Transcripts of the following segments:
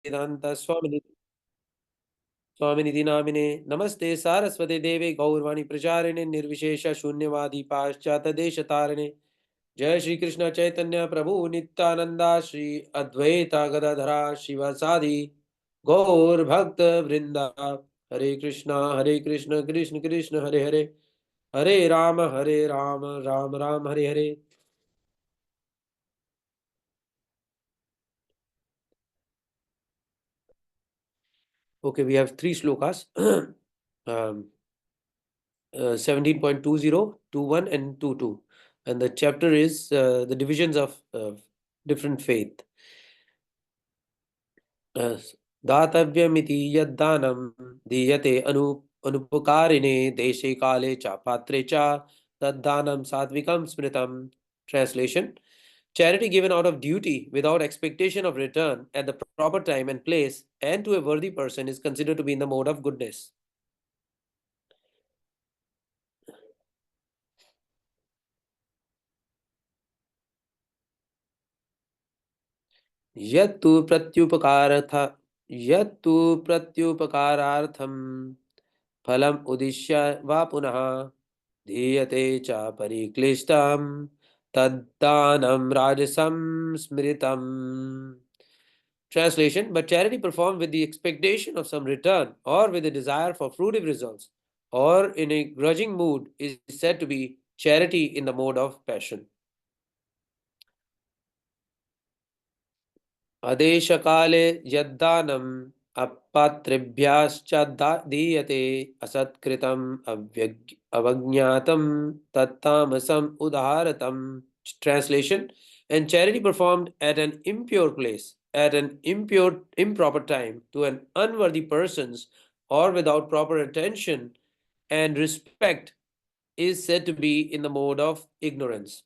Bhaktivedanta Swami Nidhi Namine Namaste Saraswati Devi Gaurvani Pracharine Nirvishesha Shunyavadi Paschata Desha Tarine Jai Shri Krishna Chaitanya Prabhu Nityananda Shri Advaita Gadadhara Shivasadi Gaur Bhakta Vrinda Hare Krishna Krishna Krishna Hare Hare Hare Rama Rama Rama Hare Hare. Okay, we have three slokas. 17.20, 21, and 22. And the chapter is the divisions of different faith. दातव्यमिति यद्दानं दीयते अनुपकारिणे देशे काले च पात्रे च तद्दानं सात्विकं स्मृतम्. Translation: charity given out of duty without expectation of return at the proper time and place and to a worthy person is considered to be in the mode of goodness. यत्तु प्रत्युपकारार्थं फलम् उद्दिश्य वा पुनः दीयते च परिक्लिष्टं तद्दानं राजसं स्मृतम्. Translation: but charity performed with the expectation of some return or with a desire for fruitive results or in a grudging mood is said to be charity in the mode of passion. अदेशकाले यद्दानम् अपात्रेभ्यश्च दीयते असत्कृतम् अवज्ञातं तत्तामसम् उदाहरतम्. Translation: and charity performed at an impure place, at an improper time, to an unworthy persons, or without proper attention and respect, is said to be in the mode of ignorance.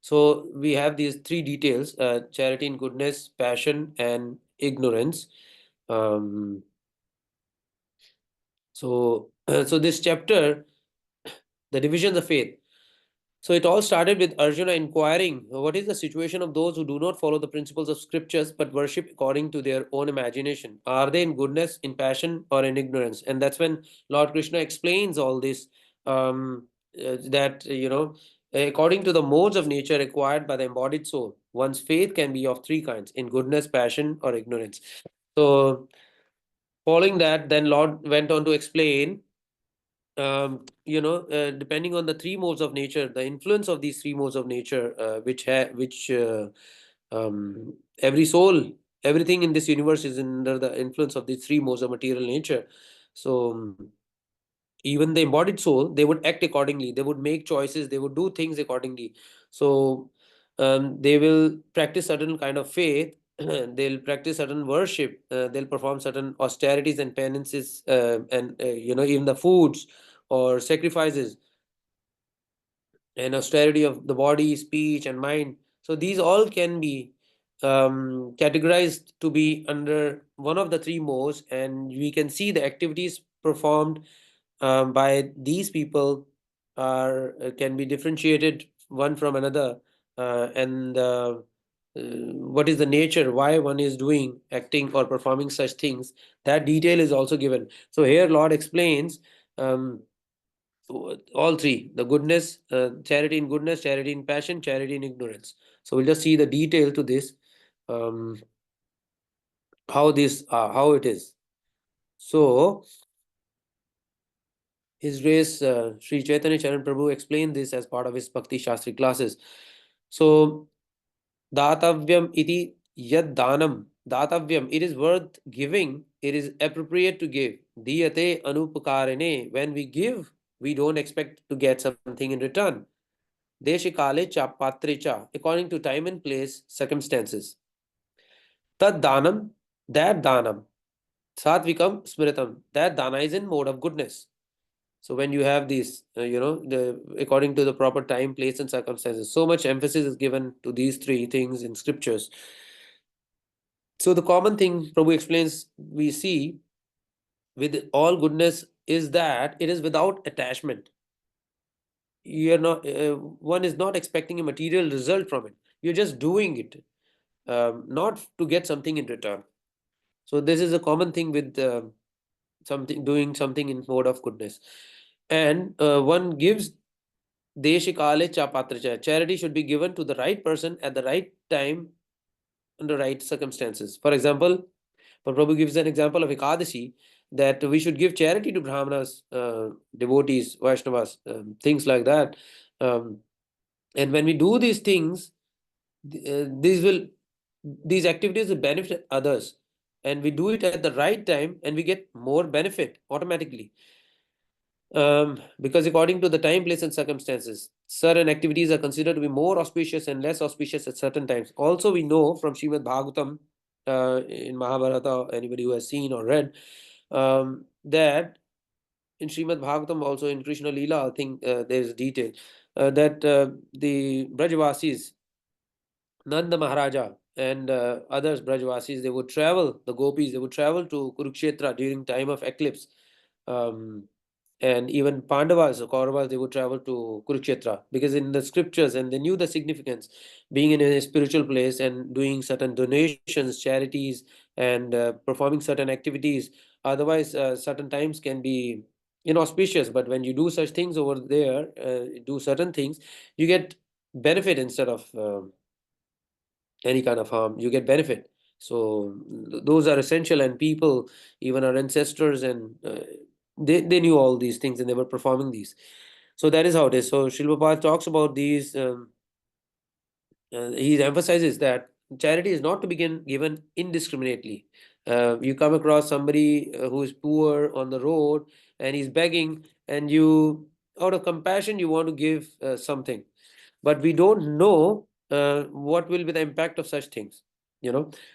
So we have these three details: charity in goodness, passion, and ignorance. So this chapter, the divisions of faith. So it all started with Arjuna inquiring, what is the situation of those who do not follow the principles of scriptures but worship according to their own imagination? Are they in goodness, in passion, or in ignorance? And that's when Lord Krishna explains all this, that, according to the modes of nature required by the embodied soul, one's faith can be of three kinds: in goodness, passion, or ignorance. So following that, then Lord went on to explain, depending on the three modes of nature, the influence of these three modes of nature, every soul, everything in this universe is under the influence of these three modes of material nature. So even the embodied soul, they would act accordingly, they would make choices, they would do things accordingly. So they will practice certain kind of faith, they'll practice certain worship, they'll perform certain austerities and penances, and even the foods or sacrifices and austerity of the body, speech, and mind. So these all can be categorized to be under one of the three modes, and we can see the activities performed by these people are can be differentiated one from another, and what is the nature, why one is doing, acting, or performing such things. That detail is also given. So here Lord explains all three: the goodness, charity in goodness, charity in passion, charity in ignorance. So we'll just see the detail to this, how it is. So His Grace Sri Chaitanya Charan Prabhu explained this as part of his Bhakti Shastri classes. So Datavyam iti yad danam. Datavyam, it is worth giving, it is appropriate to give. Diyate anupakarane, when we give, we don't expect to get something in return. Deshikale cha patre cha, according to time and place, circumstances. Tad danam, that danam. Satvikam smritam, that dana is in mode of goodness. So when you have these, according to the proper time, place, and circumstances, so much emphasis is given to these three things in scriptures. So the common thing Prabhu explains, we see with all goodness is that it is without attachment. You're not, one is not expecting a material result from it. You're just doing it. not to get something in return. So this is a common thing with doing something in mode of goodness. And one gives deshikale cha patracha. Charity should be given to the right person at the right time under right circumstances. For example, Prabhu gives an example of Ekadashi, that we should give charity to Brahmanas, devotees, Vaishnavas, things like that. Um, and when we do these things, these activities will benefit others, and we do it at the right time, and we get more benefit automatically. Because according to the time, place, and circumstances, certain activities are considered to be more auspicious and less auspicious at certain times. Also, we know from Srimad Bhagavatam, in Mahabharata, anybody who has seen or read, that in Srimad Bhagavatam, also in Krishna Leela, I think there is detail that the Brajavasis, Nanda Maharaja, and others, Brajvasis, they would travel, the gopis, they would travel to Kurukshetra during time of eclipse. Um, and even Pandavas, Kauravas, they would travel to Kurukshetra because in the scriptures, and they knew the significance, being in a spiritual place and doing certain donations, charities, and performing certain activities. Otherwise, certain times can be inauspicious, but when you do such things over there, do certain things, you get benefit instead of any kind of harm. You get benefit. So those are essential, and people, even our ancestors, and they knew all these things, and they were performing these. So that is how it is. So Srila Prabhupada talks about these. He emphasizes that charity is not to be given indiscriminately. You come across somebody who is poor on the road, and he's begging, and you, out of compassion, you want to give something, but we don't know what will be the impact of such things.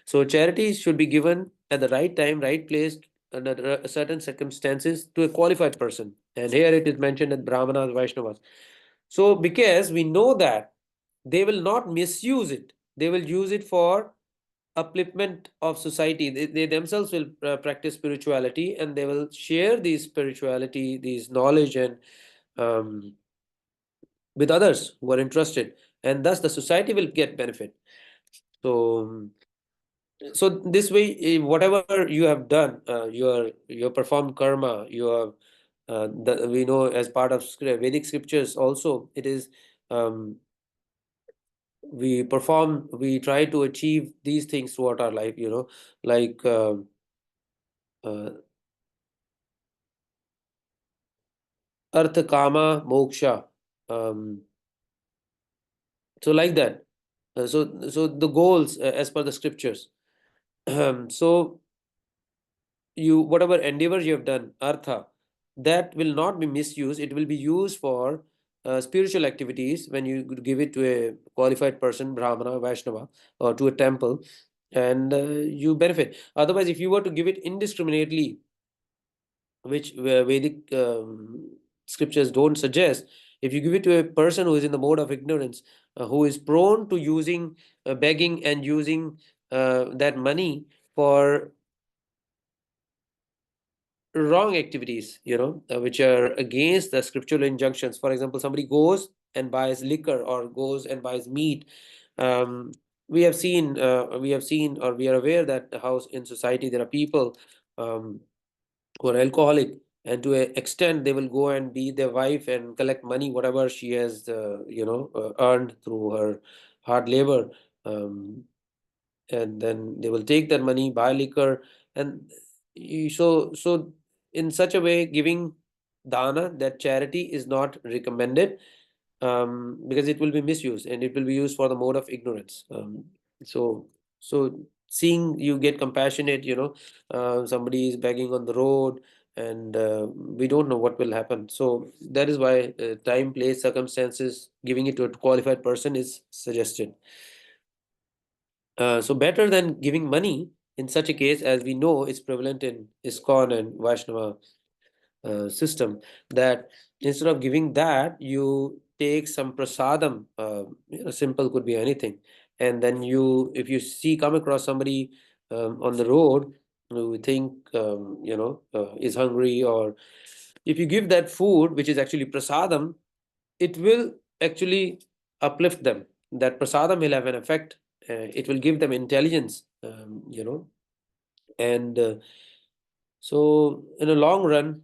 So charity should be given at the right time, right place, under certain circumstances, to a qualified person, and here it is mentioned that Brahmanas, Vaishnavas. So because we know that they will not misuse it, they will use it for upliftment of society. They themselves will practice spirituality, and they will share these spirituality, these knowledge, and um, with others who are interested, and thus the society will get benefit. So so this way, whatever you have done, your performed karma, we know as part of Vedic scriptures also, it is, we try to achieve these things throughout our life, like uh, artha, kama, moksha. So like that. So the goals, as per the scriptures. So you, whatever endeavors you have done, artha, that will not be misused. It will be used for spiritual activities when you give it to a qualified person, Brahmana, Vaishnava, or to a temple, and you benefit. Otherwise, if you were to give it indiscriminately, which Vedic scriptures don't suggest, if you give it to a person who is in the mode of ignorance, who is prone to using, begging, and using that money for wrong activities, which are against the scriptural injunctions. For example, somebody goes and buys liquor, or goes and buys meat. We have seen, or we are aware that how in society there are people who are alcoholic, and to an extent they will go and be their wife and collect money, whatever she has, earned through her hard labor. Um, and then they will take that money, buy liquor, and so in such a way, giving dana, that charity, is not recommended, because it will be misused, and it will be used for the mode of ignorance. So seeing you get compassionate, somebody is begging on the road, and we don't know what will happen. So that is why time, place, circumstances, giving it to a qualified person is suggested. So better than giving money in such a case, as we know is prevalent in ISKCON and Vaishnava system, that instead of giving that, you take some prasadam. Simple, could be anything, and then if you come across somebody on the road who think is hungry, or if you give that food, which is actually prasadam, it will actually uplift them. That prasadam will have an effect, it will give them intelligence, and so in a long run,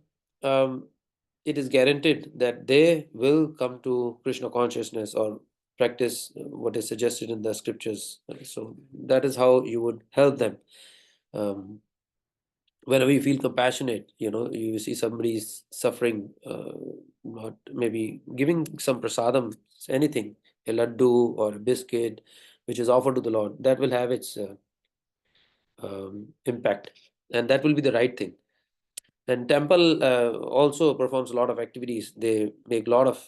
it is guaranteed that they will come to Krishna consciousness or practice what is suggested in the scriptures. So that is how you would help them. Um, Whenever you feel compassionate, you see somebody is suffering, not maybe giving some prasadam, anything, a laddu or a biscuit, which is offered to the Lord, that will have its impact, and that will be the right thing. And temple also performs a lot of activities. They make a lot of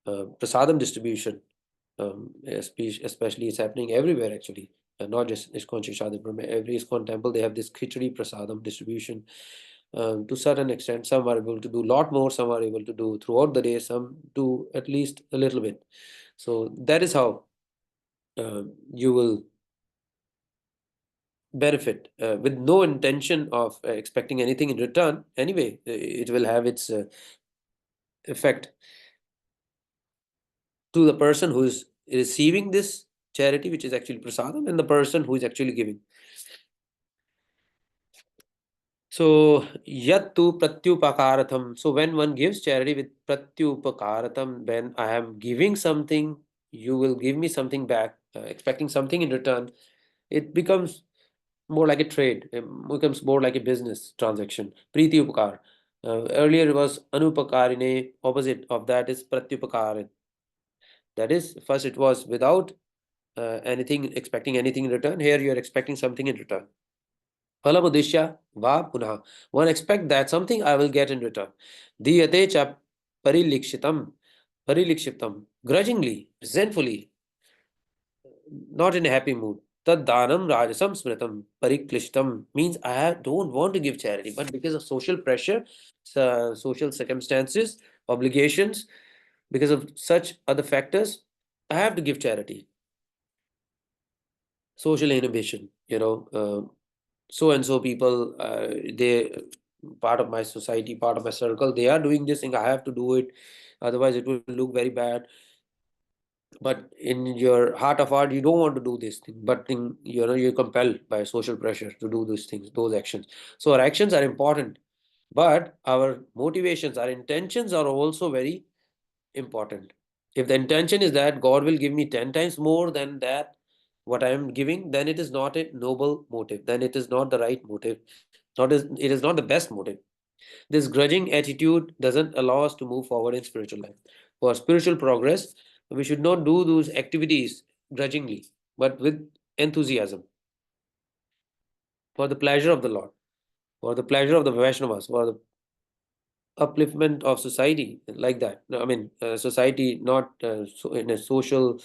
prasadam distribution. Especially it's happening everywhere actually, not just ISKCON Shishadip. Every ISKCON temple they have this khichdi prasadam distribution. To certain extent, some are able to do a lot more, some are able to do throughout the day, some do at least a little bit. So that is how you will benefit with no intention of expecting anything in return. Anyway, it will have its effect to the person who is receiving this charity, which is actually prasadam, and the person who is actually giving. So, yattu pratyupakaratham. So, when one gives charity with pratyupakaratham, when I am giving something, you will give me something back, expecting something in return, it becomes more like a trade, it becomes more like a business transaction. Priti upakar. Earlier it was anupakarine, opposite of that is pratyupakarin. That is, first it was without anything, expecting anything in return. Here you are expecting something in return. Phalamudishya va punah. One expect that something I will get in return. Diyate cha parilikshitam. Parilikshitam. Grudgingly, resentfully, not in a happy mood. Tad danam rajasam smritam. Pariklishtam means don't want to give charity, but because of social pressure, social circumstances, obligations, because of such other factors, I have to give charity. Social inhibition, so and so people, they part of my society, part of my circle, they are doing this thing, I have to do it, otherwise it will look very bad. But in your heart of heart, you don't want to do this thing, but you're compelled by social pressure to do those things, those actions. So our actions are important, but our motivations, our intentions are also very important. If the intention is that God will give me 10 times more than that what I am giving, then it is not a noble motive, then it is not the right motive, it is not the best motive. This grudging attitude doesn't allow us to move forward in spiritual life. For spiritual progress, we should not do those activities grudgingly, but with enthusiasm, for the pleasure of the Lord, for the pleasure of the Vaishnavas, for the upliftment of society, like that. No, I mean, society not so in a social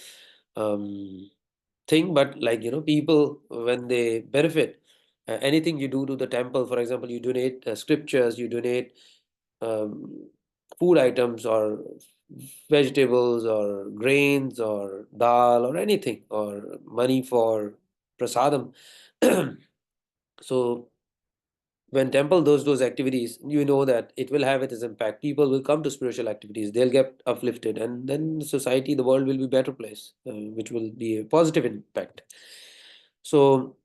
thing, but like, people when they benefit, anything you do to the temple, for example, you donate scriptures, you donate um, food items or vegetables or grains or dal or anything, or money for prasadam. So when temple does those activities, you know that it will have its impact. People will come to spiritual activities, they'll get uplifted, and then society, the world will be a better place, which will be a positive impact. So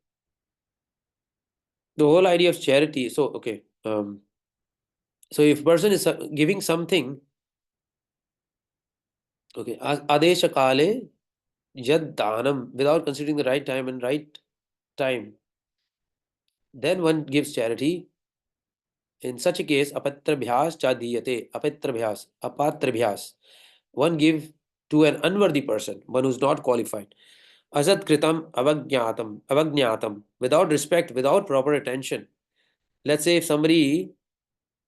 the whole idea of charity, so okay, so if person is giving something, okay, adesha kale yad danam, without considering the right time and right time, then one gives charity. In such a case, apatrabhyas cha diyate, apatrabhyas. One give to an unworthy person, one who's not qualified. Asat kritam avagnatam, without respect, without proper attention. Let's say if somebody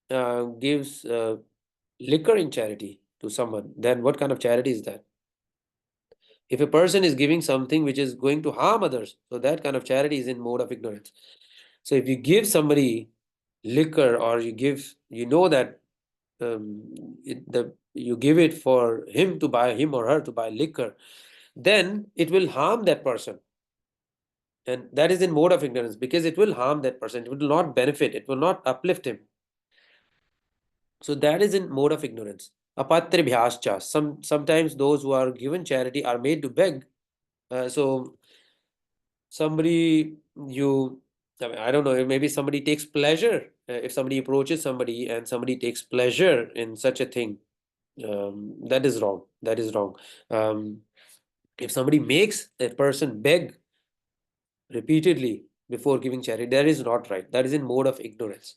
gives liquor in charity to someone, then what kind of charity is that? If a person is giving something which is going to harm others, so that kind of charity is in mode of ignorance. So if you give somebody liquor, or you know that you give it for him or her to buy liquor, then it will harm that person. And that is in mode of ignorance, because it will harm that person. It will not benefit, it will not uplift him. So that is in mode of ignorance. Apatribhyascha. Sometimes those who are given charity are made to beg. So somebody I don't know, maybe somebody takes pleasure. If somebody approaches somebody and somebody takes pleasure in such a thing, that is wrong. That is wrong. If somebody makes a person beg repeatedly before giving charity, that is not right. That is in mode of ignorance.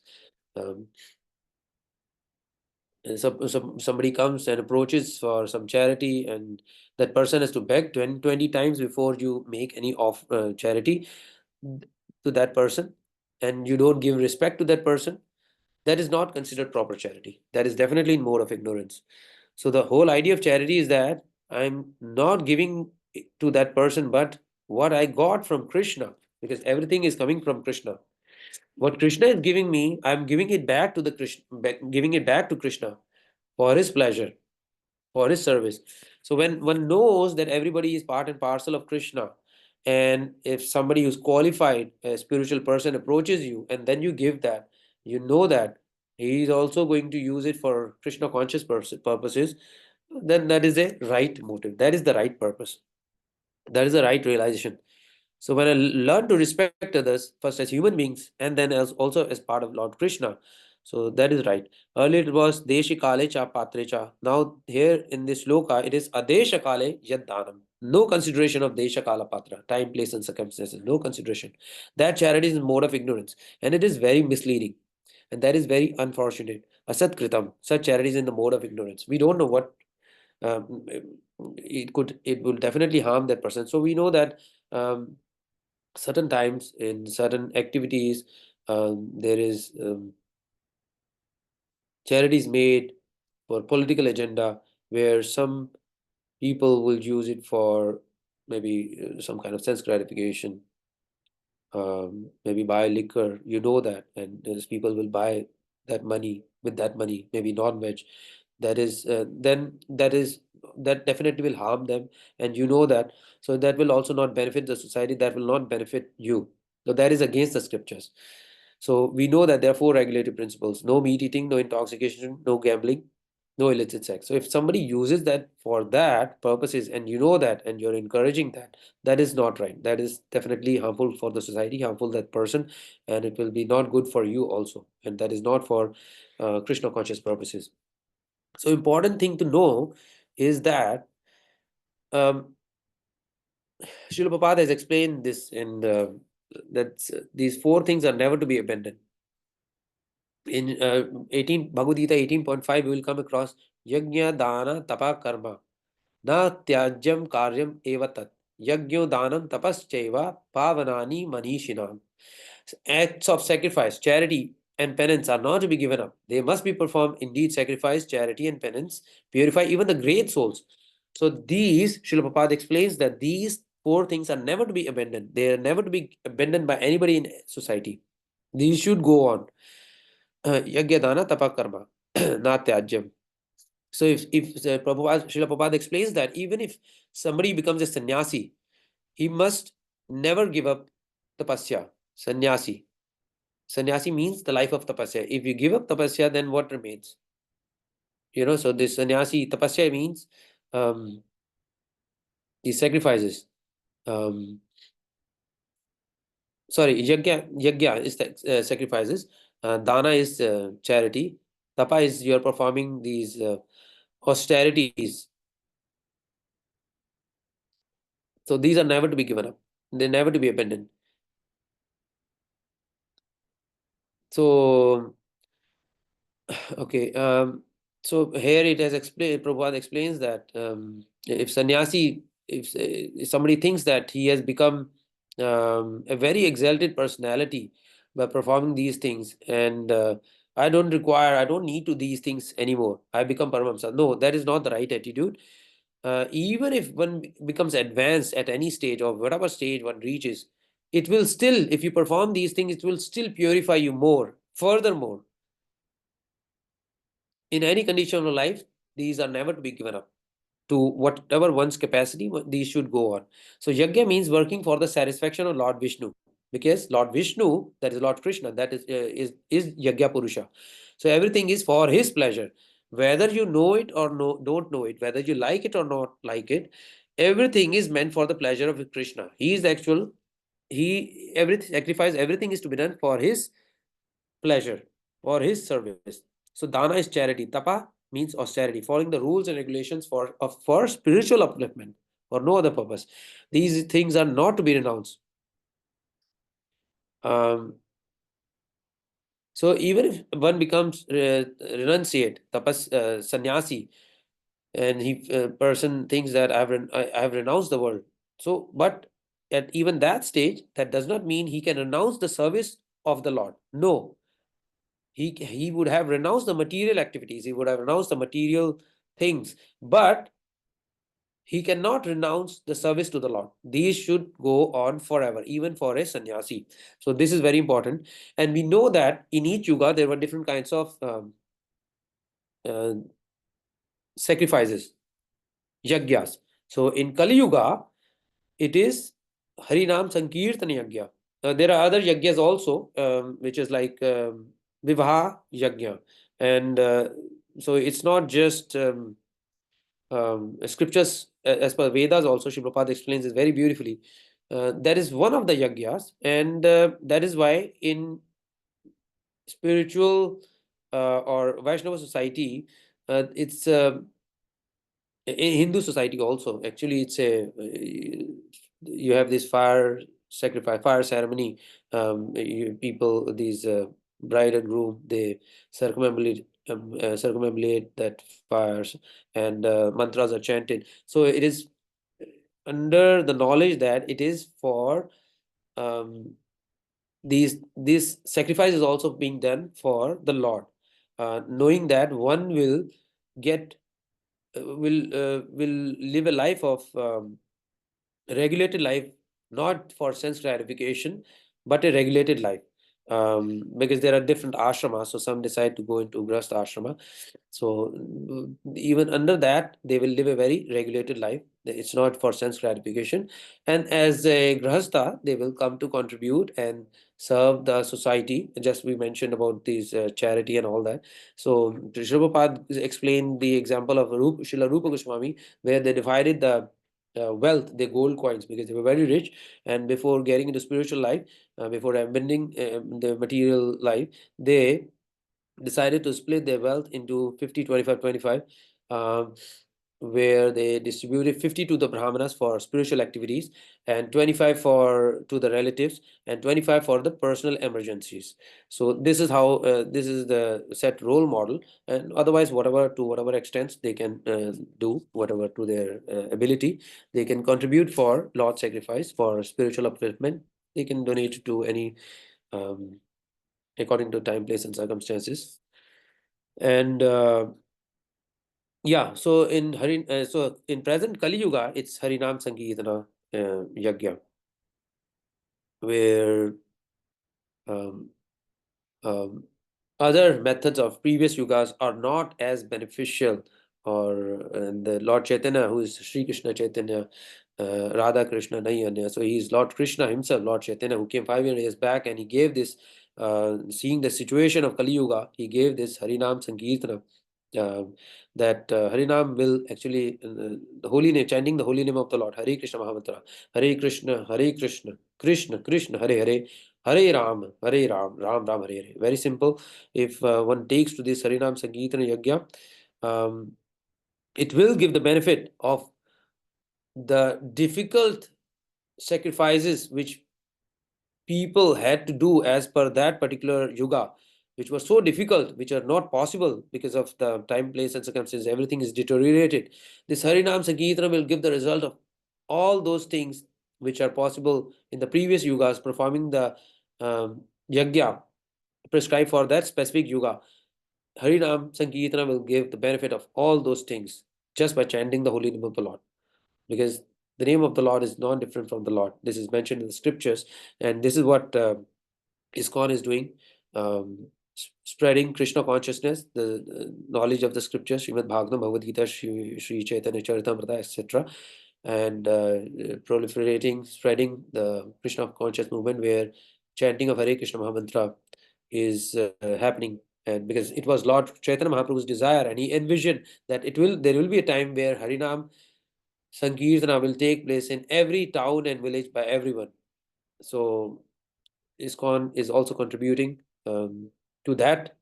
Um, and somebody comes and approaches for some charity, and that person has to beg 20 times before you make any of charity to that person, and you don't give respect to that person. That is not considered proper charity. That is definitely in mode of ignorance. So the whole idea of charity is that I'm not giving to that person, but what I got from Krishna, because everything is coming from Krishna. What Krishna is giving me, I'm giving it back to the Krishna, giving it back to Krishna for his pleasure, for his service. So when one knows that everybody is part and parcel of Krishna, and if somebody who's qualified, a spiritual person approaches you, and then you give that, you know that he is also going to use it for Krishna conscious purposes, then that is a right motive. That is the right purpose. That is the right realization. So when I learn to respect others, first as human beings and then as also as part of Lord Krishna, so that is right. Earlier it was Deshi Kale Cha Patre Cha. Now here in this sloka it is Adesha Kale Yad Dhanam. No consideration of Desha Kala Patra, time, place, and circumstances. No consideration. That charity is a mode of ignorance, and it is very misleading, and that is very unfortunate. Asat Kritam, such charity is in the mode of ignorance. We don't know what um, it will definitely harm that person. So we know that certain times in certain activities there is charities made for political agenda, where some people will use it for maybe some kind of sense gratification, maybe buy liquor, you know that, and those people will buy that money, with that money maybe non-veg. That is that definitely will harm them, and you know that. So that will also not benefit the society, that will not benefit you. So that is against the scriptures. So we know that there are four regulative principles: no meat eating, no intoxication, no gambling, no illicit sex. So if somebody uses that for that purposes, and you know that, and you're encouraging that, that is not right. That is definitely harmful for the society, harmful that person, and it will be not good for you also. And that is not for Krishna conscious purposes. So important thing to know is that um, Srila Prabhupada has explained this in the that these four things are never to be abandoned. In 18 Bhagavad Gita 18.5, we will come across Yajna Dana Tapa Karma Na Tyajyam Karyam Evatat Yajno Danam Tapaschaiva Pavanani Manishinam. Acts of sacrifice, charity, and penance are not to be given up. They must be performed. Indeed, sacrifice, charity, and penance purify even the great souls. So these, Srila Prabhupada explains that these four things are never to be abandoned. They are never to be abandoned by anybody in society. These should go on. Yajna dana tapa karma, na tyajyam. So if Srila Prabhupada explains that even if somebody becomes a sannyasi, he must never give up tapasya. Sannyasi. Sannyasi means the life of tapasya. If you give up tapasya, then what remains? So this sannyasi, tapasya means um, these sacrifices. Um, sorry, yajna is sacrifices. Dana is charity. Tapa is you're performing these austerities. So these are never to be given up. They're never to be abandoned. So okay. So here it has explained. Prabhupada explains that if sannyasi, if somebody thinks that he has become a very exalted personality by performing these things, and I don't need to these things anymore. I become Paramahamsa. No, that is not the right attitude. Even if one becomes advanced at any stage or whatever stage one reaches, it will still, if you perform these things, it will still purify you more. Furthermore, in any condition of life, these are never to be given up. To whatever one's capacity, these should go on. So yajna means working for the satisfaction of Lord Vishnu, because Lord Vishnu, that is Lord Krishna, that is yajna purusha. So everything is for his pleasure, whether you know it or don't know it, whether you like it or not like it. everything is meant for the pleasure of Krishna. He is the actual, everything sacrifice, everything is to be done for his pleasure, for his service. So dana is charity, tapa means austerity, following the rules and regulations for spiritual upliftment, for no other purpose. These things are not to be renounced. So even if one becomes renunciate, tapas, sannyasi, and he person thinks that I have renounced the world. So, but at even that stage, that does not mean he can renounce the service of the Lord. No, he would have renounced the material activities. He would have renounced the material things, but he cannot renounce the service to the Lord. These should go on forever, even for a sannyasi. So this is very important. And we know that in each yuga, there were different kinds of uh, sacrifices, yagyas. So in Kali Yuga, it is Harinam Sankirtan Yagya. There are other yagyas also, which is like Vivaha Yagya. And so it's not just scriptures as per Vedas also. Sri Prabhupada explains this very beautifully. That is one of the yagyas, and that is why in spiritual or Vaishnava society, it's in Hindu society also. Actually, it's a you have this fire sacrifice, fire ceremony. People, these bride and groom, they circumambulate that fires, and mantras are chanted. So it is under the knowledge that it is for um, these sacrifice is also being done for the Lord, knowing that one get will live a life of regulated life, not for sense gratification, but a regulated life. Because there are different ashramas, so some decide to go into grahastha ashrama. So even under that, they will live a very regulated life. It's not for sense gratification. And as a grahastha, they will come to contribute and serve the society. Just we mentioned about this charity and all that. So Srila Prabhupada explained the example of Srila Rupa Goswami, where they divided the wealth, their gold coins, because they were very rich. And before getting into spiritual life, before abandoning the material life, they decided to split their wealth into 50, 25, 25, where they distributed 50 to the brahmanas for spiritual activities, and 25 for to the relatives, and 25 for the personal emergencies. So this is how this is the set role model. And otherwise, whatever extent they can do, whatever to their ability, they can contribute for Lord sacrifice, for spiritual upliftment. They can donate to any um, according to time, place, and circumstances. And yeah, so in present Kali Yuga, it's Harinam Sankirtana Yagya, where um, um, other methods of previous yugas are not as beneficial. Or and the Lord Chaitanya, who is Sri Krishna Chaitanya, Radha Krishna Nayanya. So he is Lord Krishna himself, Lord Chaitanya, who came 500 years back, and he gave this, seeing the situation of Kali Yuga, he gave this Harinam Sankirtana. Uh, that Harinam will actually, the holy name, chanting the holy name of the Lord, Hare Krishna Mahamantra, Hare Krishna, Krishna Krishna, Hare Hare, Hare Ram, Ram Ram, Hare Hare. Very simple. If one takes to this Harinam Sankirtana Yagya, it will give the benefit of the difficult sacrifices which people had to do as per that particular yuga, which were so difficult, which are not possible because of the time, place, and circumstances. Everything is deteriorated. This Harinam Sankirtana will give the result of all those things which are possible in the previous yugas, performing the yagya prescribed for that specific yuga. Harinam Sankirtana will give the benefit of all those things just by chanting the holy name of the Lord. Because the name of the Lord is not different from the Lord. This is mentioned in the scriptures, and this is what ISKCON is doing, spreading Krishna consciousness, the knowledge of the scriptures, Srimad Bhagavatam, Bhagavad Gita, Sri Chaitanya Charitamrita, etc., and proliferating, spreading the Krishna conscious movement, where chanting of Hare Krishna Mahamantra is happening. And because it was Lord Chaitanya Mahaprabhu's desire, and he envisioned that there will be a time where Harinam Sankirtana will take place in every town and village by everyone. So ISKCON is also contributing to that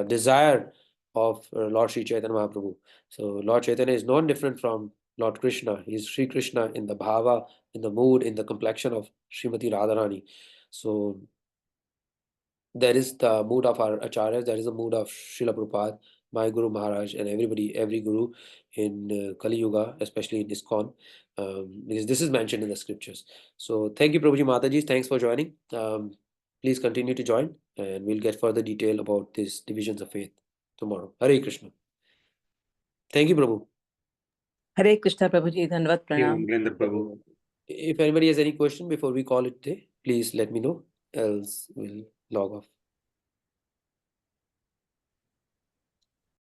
desire of Lord Sri Chaitanya Mahaprabhu. So Lord Chaitanya is not different from Lord Krishna. He is Sri Krishna in the bhava, in the mood, in the complexion of Srimati Radharani. So there is the mood of our acharyas, there is the mood of Srila Prabhupada, my Guru Maharaj, and everybody, every Guru in Kali Yuga, especially in ISKCON, because this is mentioned in the scriptures. So thank you, Prabhuji Mataji. Thanks for joining. Please continue to join, and we'll get further detail about these divisions of faith tomorrow. Hare Krishna. Thank you, Prabhu. Hare Krishna, Prabhuji. Dhanavad pranam. Amarendra Prabhu. If anybody has any question before we call it day, please let me know. Else we'll log off.